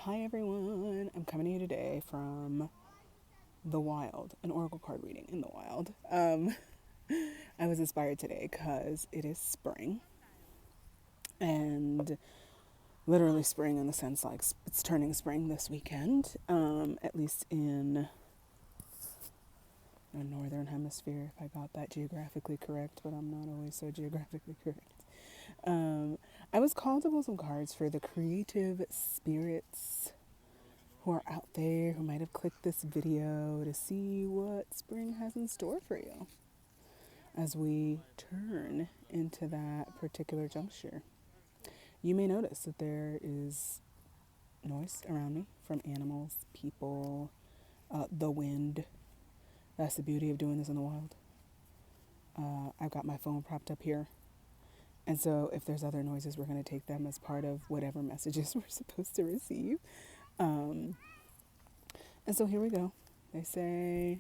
Hi everyone, I'm coming to you today from the wild, an oracle card reading in the wild. I was inspired today because it is spring and literally spring in the sense like it's turning spring this weekend, at least in the northern hemisphere, if I got that geographically correct, but I'm not always so geographically correct. Um, I was called to pull some cards for the creative spirits who are out there who might have clicked this video to see what spring has in store for you as we turn into that particular juncture. You may notice that there is noise around me from animals, people, the wind. That's the beauty of doing this in the wild. I've got my phone propped up here. And so if there's other noises, we're going to take them as part of whatever messages we're supposed to receive. Um, and so here we go. They say,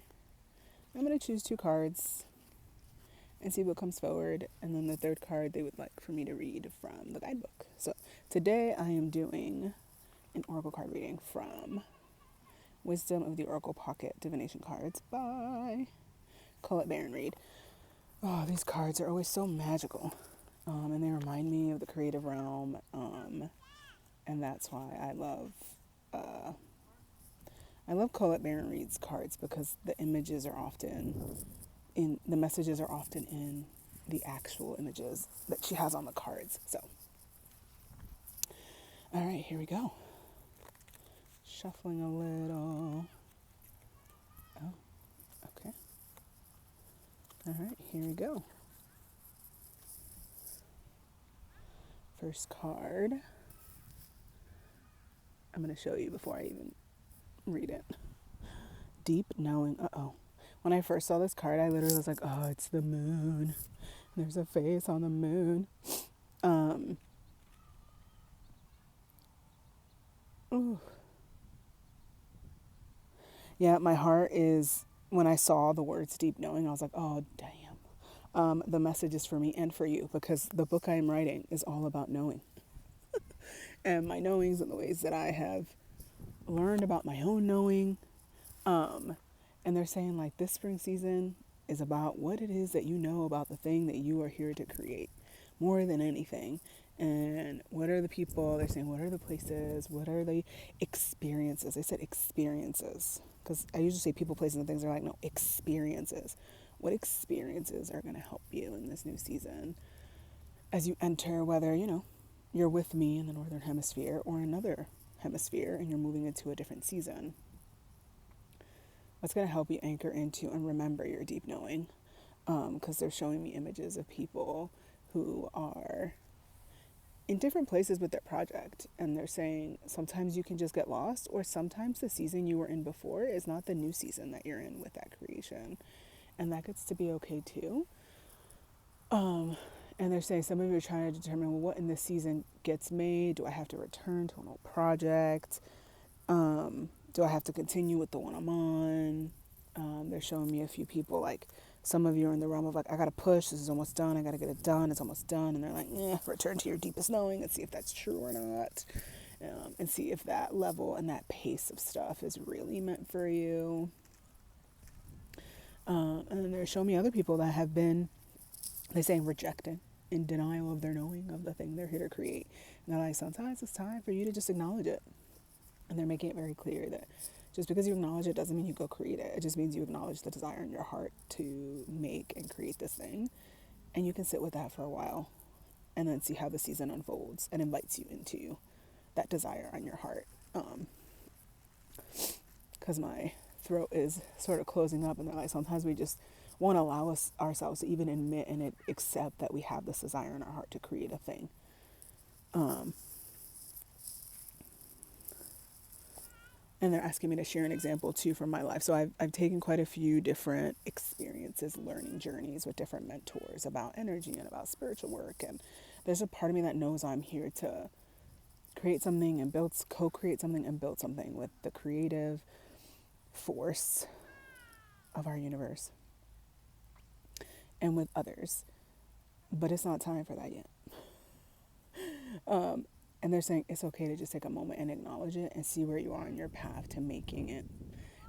I'm going to choose two cards and see what comes forward. And then the third card they would like for me to read from the guidebook. So today I am doing an oracle card reading from Wisdom of the Oracle Pocket Divination Cards by Colette Baron Reed. Oh, these cards are always so magical. And they remind me of the creative realm. And that's why I love Colette Baron Reed's cards because the messages are often in the actual images that she has on the cards. So, all right, here we go. Shuffling a little. Oh, okay. All right, here we go. First card. I'm going to show you before I even read it. Deep knowing. Uh-oh. When I first saw this card, I literally was like, oh, it's the moon. There's a face on the moon. Ooh. Yeah, my heart is, when I saw the words deep knowing, I was like, oh, damn. The message is for me and for you because the book I am writing is all about knowing. And my knowings and the ways that I have learned about my own knowing. And they're saying like this spring season is about what it is that you know about the thing that you are here to create more than anything. And what are the people, they're saying, what are the places, what are the experiences? They said experiences because I usually say people, places, and things. They're like, no, experiences. What experiences are going to help you in this new season as you enter, whether, you're with me in the northern hemisphere or another hemisphere and you're moving into a different season? What's going to help you anchor into and remember your deep knowing? Because they're showing me images of people who are in different places with their project, and they're saying sometimes you can just get lost, or sometimes the season you were in before is not the new season that you're in with that creation, and that gets to be okay too. And they're saying some of you are trying to determine, well, what in this season gets made? Do I have to return to an old project? Do I have to continue with the one I'm on? They're showing me a few people, like some of you are in the realm of like, I gotta push, this is almost done, I gotta get it done, it's almost done. And they're like, return to your deepest knowing and see if that's true or not. And see if that level and that pace of stuff is really meant for you. And then they're showing me other people that have been, they say, rejected, in denial of their knowing of the thing they're here to create. And they're like, sometimes it's time for you to just acknowledge it. And they're making it very clear that just because you acknowledge it doesn't mean you go create it. It just means you acknowledge the desire in your heart to make and create this thing. And you can sit with that for a while and then see how the season unfolds and invites you into that desire on your heart. Because my throat is sort of closing up, and they're like, sometimes we just won't allow ourselves to even admit and accept that we have this desire in our heart to create a thing. And they're asking me to share an example too from my life. So I've taken quite a few different experiences, learning journeys with different mentors about energy and about spiritual work. And there's a part of me that knows I'm here to create something and co-create something and build something with the creative force of our universe and with others. But it's not time for that yet. And they're saying it's okay to just take a moment and acknowledge it and see where you are on your path to making it.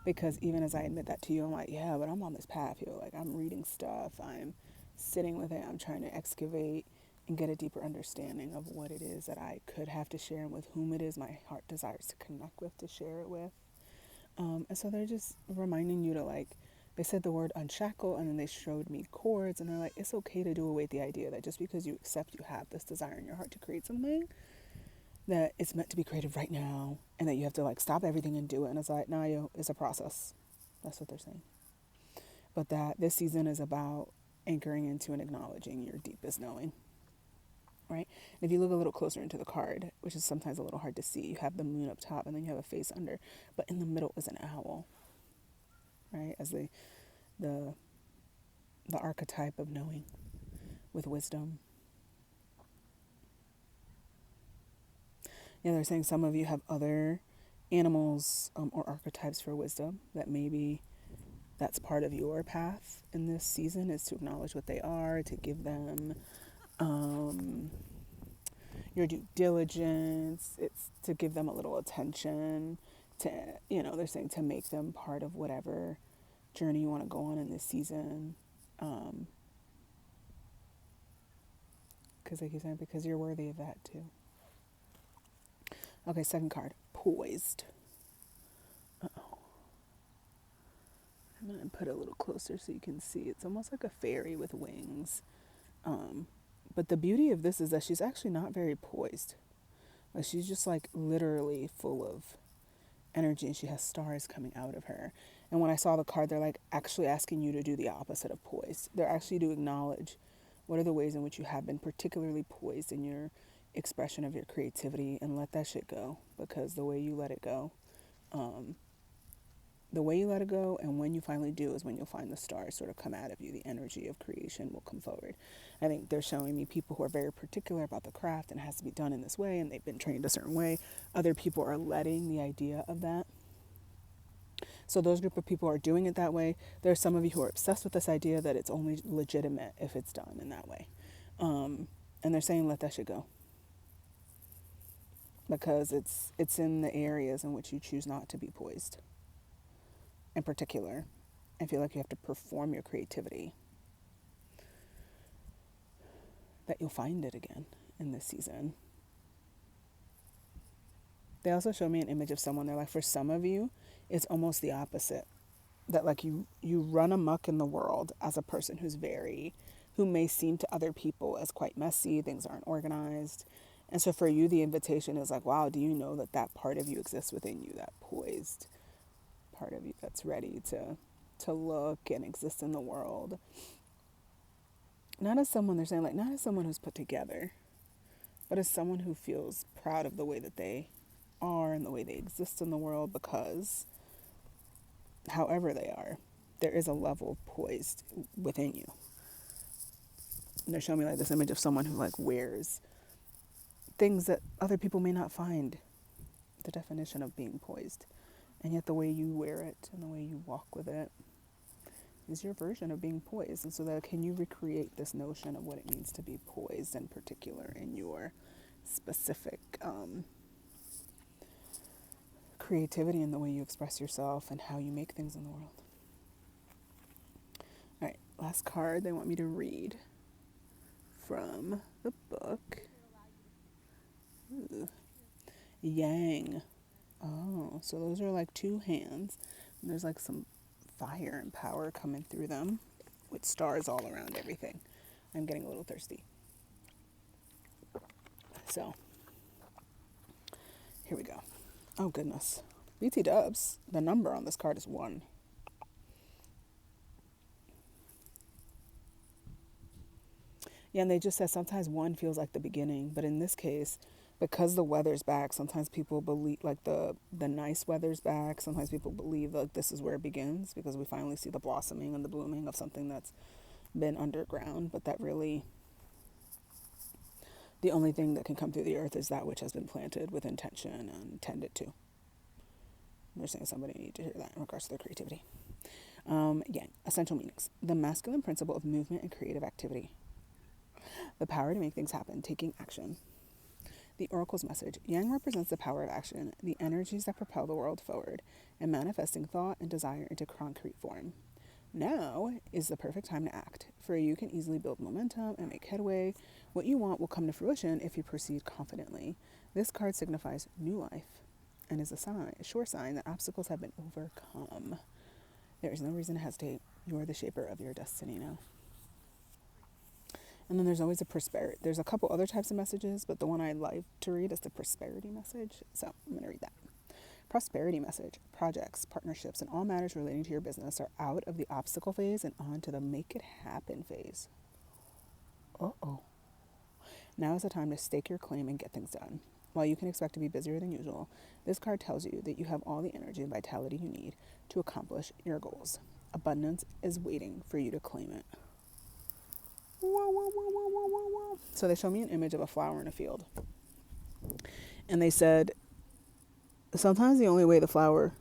Because even as I admit that to you, I'm like, yeah, but I'm on this path, yo. Like, I'm reading stuff, I'm sitting with it, I'm trying to excavate and get a deeper understanding of what it is that I could have to share and with whom it is my heart desires to connect with, to share it with. And so they're just reminding you to, like, they said the word unshackle, and then they showed me cords, and they're like, it's okay to do away with the idea that just because you accept you have this desire in your heart to create something, that it's meant to be created right now, and that you have to, like, stop everything and do it. And it's like, nah, yo, it's a process. That's what they're saying. But that this season is about anchoring into and acknowledging your deepest knowing, right? And if you look a little closer into the card, which is sometimes a little hard to see, you have the moon up top, and then you have a face under, but in the middle is an owl, right? As the the archetype of knowing with wisdom. Yeah, they're saying some of you have other animals or archetypes for wisdom that maybe that's part of your path in this season, is to acknowledge what they are, to give them your due diligence. It's to give them a little attention, to, they're saying to make them part of whatever journey you want to go on in this season. Because they keep saying, because you're worthy of that too. Okay, second card, poised. Uh-oh. I'm going to put it a little closer so you can see. It's almost like a fairy with wings. But the beauty of this is that she's actually not very poised. Like, she's just like literally full of energy, and she has stars coming out of her. And when I saw the card, they're like actually asking you to do the opposite of poised. They're actually to acknowledge what are the ways in which you have been particularly poised in your expression of your creativity, and let that shit go. Because the way you let it go, and when you finally do is when you'll find the stars sort of come out of you. The energy of creation will come forward. I think they're showing me people who are very particular about the craft and it has to be done in this way, and they've been trained a certain way. Other people are letting the idea of that. So those group of people are doing it that way. There are some of you who are obsessed with this idea that it's only legitimate if it's done in that way. And they're saying let that shit go. Because it's in the areas in which you choose not to be poised. In particular, I feel like you have to perform your creativity, that you'll find it again in this season. They also show me an image of someone. They're like, for some of you, it's almost the opposite. That like you run amok in the world as a person who may seem to other people as quite messy, things aren't organized. And so for you, the invitation is like, wow, do you know that that part of you exists within you, that poised part of you that's ready to look and exist in the world. Not as someone, they're saying, like, not as someone who's put together, but as someone who feels proud of the way that they are and the way they exist in the world, because however they are, there is a level of poised within you. And they're showing me like this image of someone who like wears things that other people may not find the definition of being poised. And yet the way you wear it and the way you walk with it is your version of being poised. And so that can you recreate this notion of what it means to be poised in particular in your specific creativity and the way you express yourself and how you make things in the world. All right, last card they want me to read from the book. Ooh. Yang. Oh, so those are like two hands. And there's like some fire and power coming through them with stars all around everything. I'm getting a little thirsty. So, here we go. Oh, goodness. BT dubs. The number on this card is 1. Yeah, and they just said sometimes 1 feels like the beginning. But in this case, because the weather's back, sometimes people believe, like the nice weather's back, sometimes people believe like this is where it begins, because we finally see the blossoming and the blooming of something that's been underground. But that really, the only thing that can come through the earth is that which has been planted with intention and tended to. They're saying somebody need to hear that in regards to their creativity. Yang, essential meanings. The masculine principle of movement and creative activity. The power to make things happen, taking action. The Oracle's message: Yang represents the power of action, the energies that propel the world forward, and manifesting thought and desire into concrete form. Now is the perfect time to act, for you can easily build momentum and make headway. What you want will come to fruition if you proceed confidently. This card signifies new life and is a sure sign that obstacles have been overcome. There is no reason to hesitate. You are the shaper of your destiny now. And then there's always a prosperity. There's a couple other types of messages, but the one I like to read is the prosperity message. So I'm going to read that. Prosperity message: projects, partnerships, and all matters relating to your business are out of the obstacle phase and on to the make it happen phase. Uh-oh. Now is the time to stake your claim and get things done. While you can expect to be busier than usual, this card tells you that you have all the energy and vitality you need to accomplish your goals. Abundance is waiting for you to claim it. Whoa, whoa, whoa, whoa, whoa, whoa, whoa. So they show me an image of a flower in a field. And they said, sometimes the only way the flower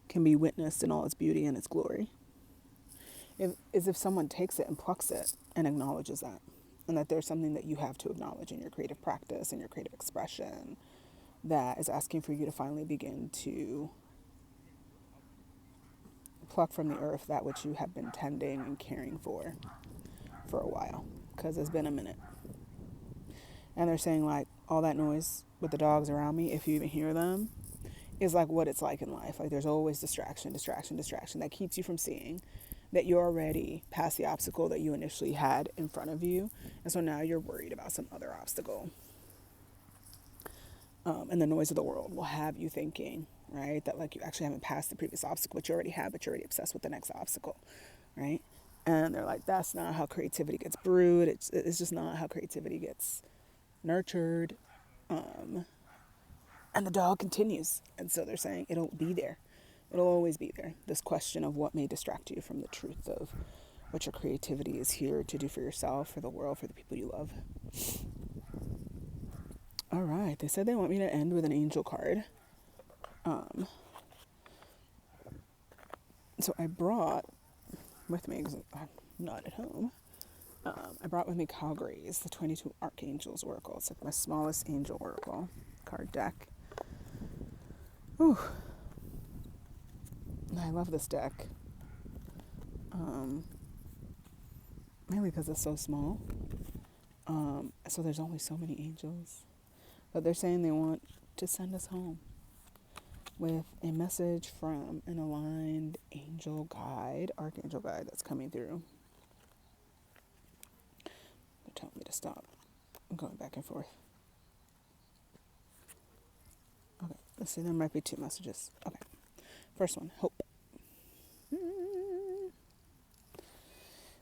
can be witnessed in all its beauty and its glory is if someone takes it and plucks it and acknowledges that. And that there's something that you have to acknowledge in your creative practice and your creative expression that is asking for you to finally begin to pluck from the earth that which you have been tending and caring for a while, because it's been a minute. And they're saying, like, all that noise with the dogs around me, if you even hear them, is like what it's like in life. Like, there's always distraction that keeps you from seeing that you're already past the obstacle that you initially had in front of you. And so now you're worried about some other obstacle. And the noise of the world will have you thinking, right, that like you actually haven't passed the previous obstacle, but you already have, but you're already obsessed with the next obstacle, right? And they're like, that's not how creativity gets brewed. It's just not how creativity gets nurtured. And the dog continues. And so they're saying it'll be there. It'll always be there. This question of what may distract you from the truth of what your creativity is here to do for yourself, for the world, for the people you love. All right. They said they want me to end with an angel card. So I brought with me, because I'm not at home, I brought with me Calgary's, the 22 Archangels Oracle. It's like my smallest angel oracle card deck. Ooh. I love this deck. Mainly because it's so small. So there's only so many angels. But they're saying they want to send us home with a message from an aligned archangel guide that's coming through. They're telling me to stop. I'm going back and forth. Okay, let's see, there might be two messages. Okay, first one, hope.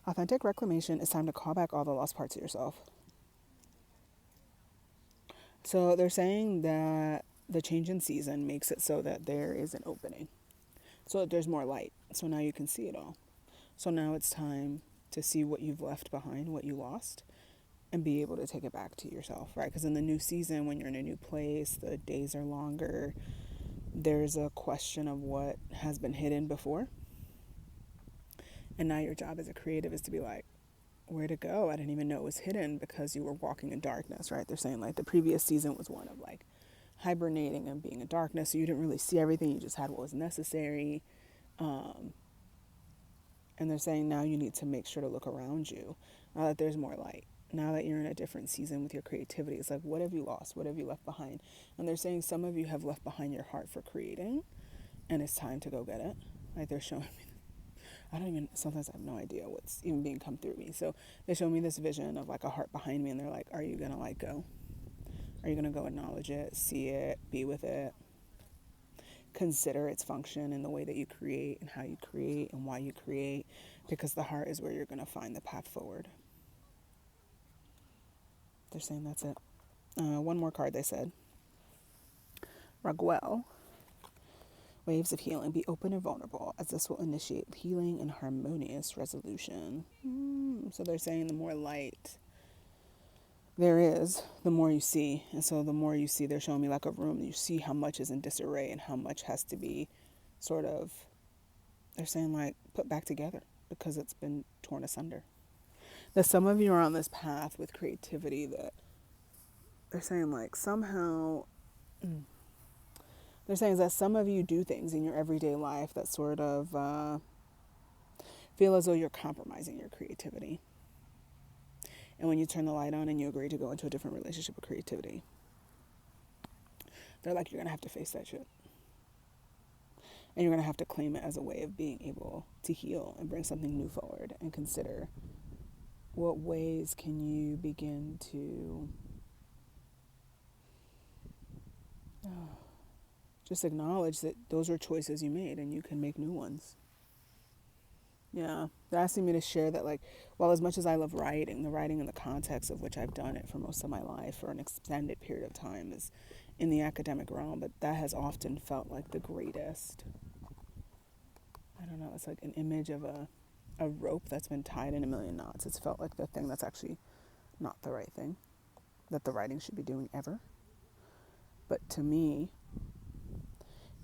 Authentic reclamation is time to call back all the lost parts of yourself. So they're saying that the change in season makes it so that there is an opening. So that there's more light. So now you can see it all. So now it's time to see what you've left behind, what you lost, and be able to take it back to yourself, right? Because in the new season, when you're in a new place, the days are longer. There's a question of what has been hidden before. And now your job as a creative is to be like, where to go? I didn't even know it was hidden because you were walking in darkness, right? They're saying like the previous season was one of like hibernating and being in darkness. So you didn't really see everything. You just had what was necessary. And they're saying now you need to make sure to look around you now that there's more light. Now that you're in a different season with your creativity, it's like, what have you lost? What have you left behind? And they're saying some of you have left behind your heart for creating, and it's time to go get it. Like they're showing me, sometimes I have no idea what's even being come through me. So they show me this vision of like a heart behind me, and they're like, are you going to like go? Are you going to go acknowledge it, see it, be with it? Consider its function in the way that you create and how you create and why you create, because the heart is where you're going to find the path forward. They're saying that's it. One more card, they said. Raquel, waves of healing. Be open and vulnerable, as this will initiate healing and harmonious resolution. So they're saying the more light there is, the more you see. And so the more you see, they're showing me like a room. You see how much is in disarray and how much has to be sort of, they're saying like, put back together because it's been torn asunder. That some of you are on this path with creativity that they're saying like somehow, they're saying that some of you do things in your everyday life that sort of feel as though you're compromising your creativity. And when you turn the light on and you agree to go into a different relationship with creativity, they're like, you're going to have to face that shit. And you're going to have to claim it as a way of being able to heal and bring something new forward and consider what ways can you begin to just acknowledge that those are choices you made and you can make new ones. Yeah, they're asking me to share that, like, well, as much as I love writing, the writing in the context of which I've done it for most of my life for an extended period of time is in the academic realm, but that has often felt like the greatest. I don't know, it's like an image of a rope that's been tied in a million knots. It's felt like the thing that's actually not the right thing that the writing should be doing ever. But to me,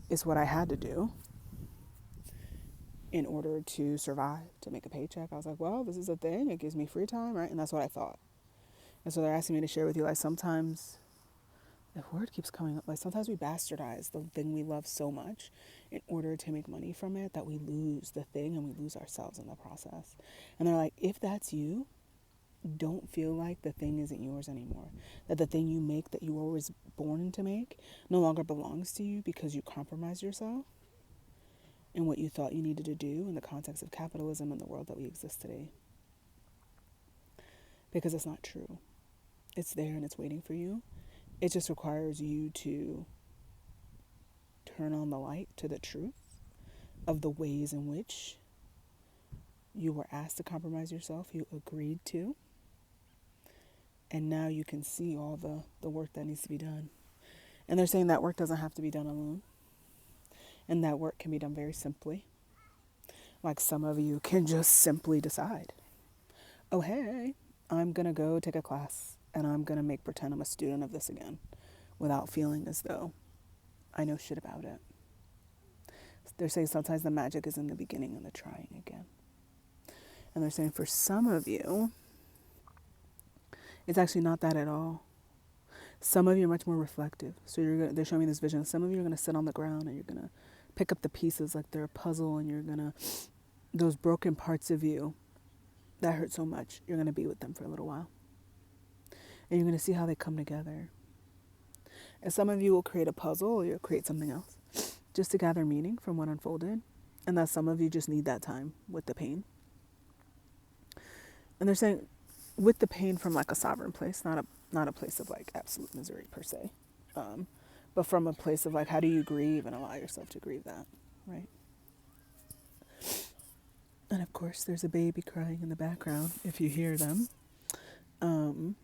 it's what I had to do in order to survive, to make a paycheck. I was like, well, this is a thing. It gives me free time, right? And that's what I thought. And so they're asking me to share with you, like, sometimes, the word keeps coming up, like, sometimes we bastardize the thing we love so much in order to make money from it that we lose the thing and we lose ourselves in the process. And they're like, if that's you, don't feel like the thing isn't yours anymore. That the thing you make that you were always born to make no longer belongs to you because you compromised yourself in what you thought you needed to do in the context of capitalism and the world that we exist today. Because it's not true. It's there and it's waiting for you. It just requires you to turn on the light to the truth of the ways in which you were asked to compromise yourself, you agreed to, and now you can see all the work that needs to be done. And they're saying that work doesn't have to be done alone. And that work can be done very simply. Like some of you can just simply decide, oh, hey, I'm going to go take a class and I'm going to make pretend I'm a student of this again without feeling as though I know shit about it. They're saying sometimes the magic is in the beginning and the trying again. And they're saying for some of you, it's actually not that at all. Some of you are much more reflective. So they're showing me this vision. Some of you are going to sit on the ground and you're going to pick up the pieces like they're a puzzle, and you're going to, those broken parts of you that hurt so much, you're going to be with them for a little while. And you're going to see how they come together. And some of you will create a puzzle or you'll create something else just to gather meaning from what unfolded. And that some of you just need that time with the pain. And they're saying with the pain from like a sovereign place, not a place of like absolute misery per se, but from a place of like, how do you grieve and allow yourself to grieve that, right? And of course, there's a baby crying in the background if you hear them. And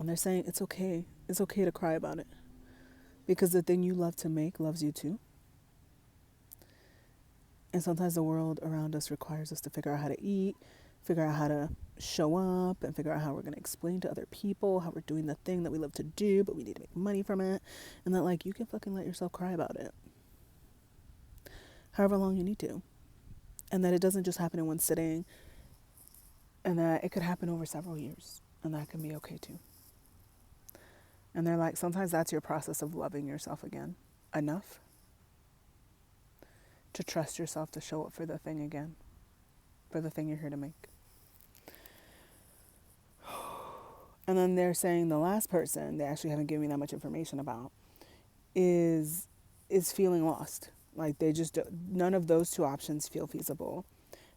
they're saying it's okay. It's okay to cry about it because the thing you love to make loves you too. And sometimes the world around us requires us to figure out how to eat, figure out how to show up, and figure out how we're going to explain to other people how we're doing the thing that we love to do, but we need to make money from it. And that, like, you can fucking let yourself cry about it however long you need to. And that it doesn't just happen in one sitting, and that it could happen over several years, and that can be okay too. And they're like, sometimes that's your process of loving yourself again enough to trust yourself to show up for the thing again, for the thing you're here to make. And then they're saying the last person, they actually haven't given me that much information about, is feeling lost. Like they just, none of those two options feel feasible.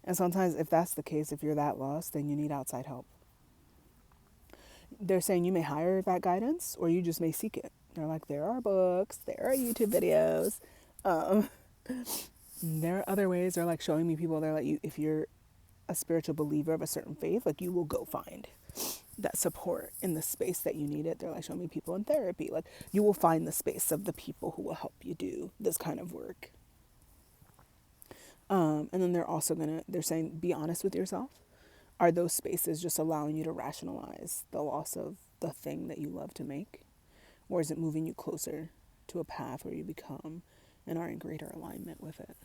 And sometimes if that's the case, if you're that lost, then you need outside help. They're saying you may hire that guidance or you just may seek it. They're like, there are books, there are YouTube videos. There are other ways. They're like showing me people. They're like, if you're a spiritual believer of a certain faith, like you will go find that support in the space that you need it. They're like showing me people in therapy. Like you will find the space of the people who will help you do this kind of work. And then they're saying, be honest with yourself. Are those spaces just allowing you to rationalize the loss of the thing that you love to make? Or is it moving you closer to a path where you become and are in greater alignment with it?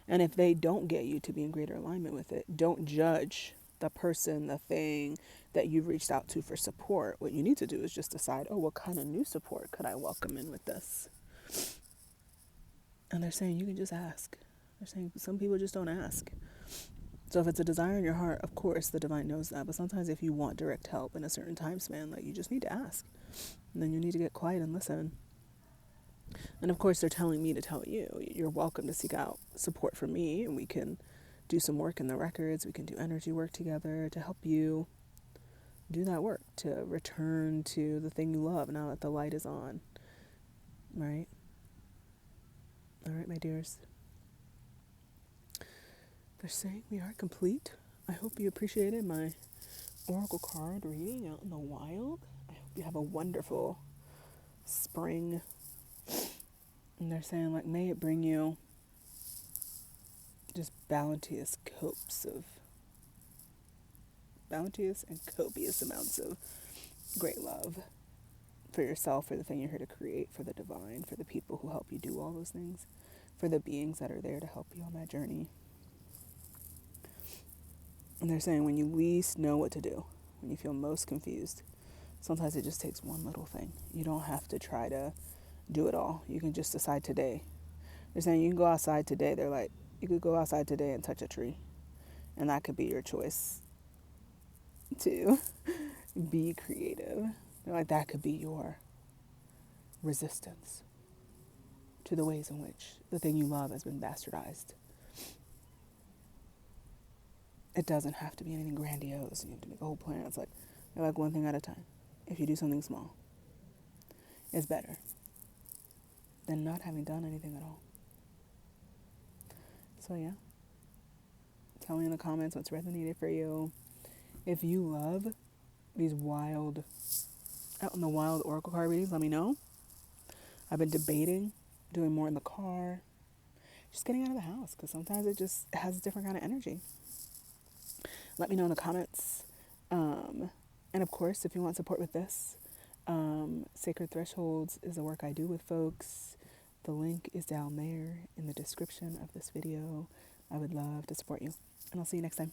And if they don't get you to be in greater alignment with it, don't judge the person, the thing that you've reached out to for support. What you need to do is just decide, oh, what kind of new support could I welcome in with this? And they're saying you can just ask. They're saying some people just don't ask. So if it's a desire in your heart, of course the divine knows that. But sometimes if you want direct help in a certain time span, like, you just need to ask. And then you need to get quiet and listen. And of course they're telling me to tell you, you're welcome to seek out support from me, and we can do some work in the records. We can do energy work together to help you do that work, to return to the thing you love now that the light is on. Right? All right, my dears. They're saying we are complete. I hope you appreciated my oracle card reading out in the wild. I hope you have a wonderful spring. And they're saying, like, may it bring you just bounteous and copious amounts of great love for yourself, for the thing you're here to create, for the divine, for the people who help you do all those things, for the beings that are there to help you on that journey. And they're saying when you least know what to do, when you feel most confused, sometimes it just takes one little thing. You don't have to try to do it all. You can just decide today. They're saying you can go outside today. They're like, you could go outside today and touch a tree. And that could be your choice to be creative. They're like, that could be your resistance to the ways in which the thing you love has been bastardized. It doesn't have to be anything grandiose. You have to make a whole plan. It's like, they're like, one thing at a time. If you do something small, it's better than not having done anything at all. So yeah, tell me in the comments what's resonated for you. If you love these out in the wild oracle card readings, let me know. I've been debating doing more in the car, just getting out of the house, because sometimes it just has a different kind of energy. Let me know in the comments. And of course, if you want support with this, Sacred Thresholds is the work I do with folks. The link is down there in the description of this video. I would love to support you, and I'll see you next time.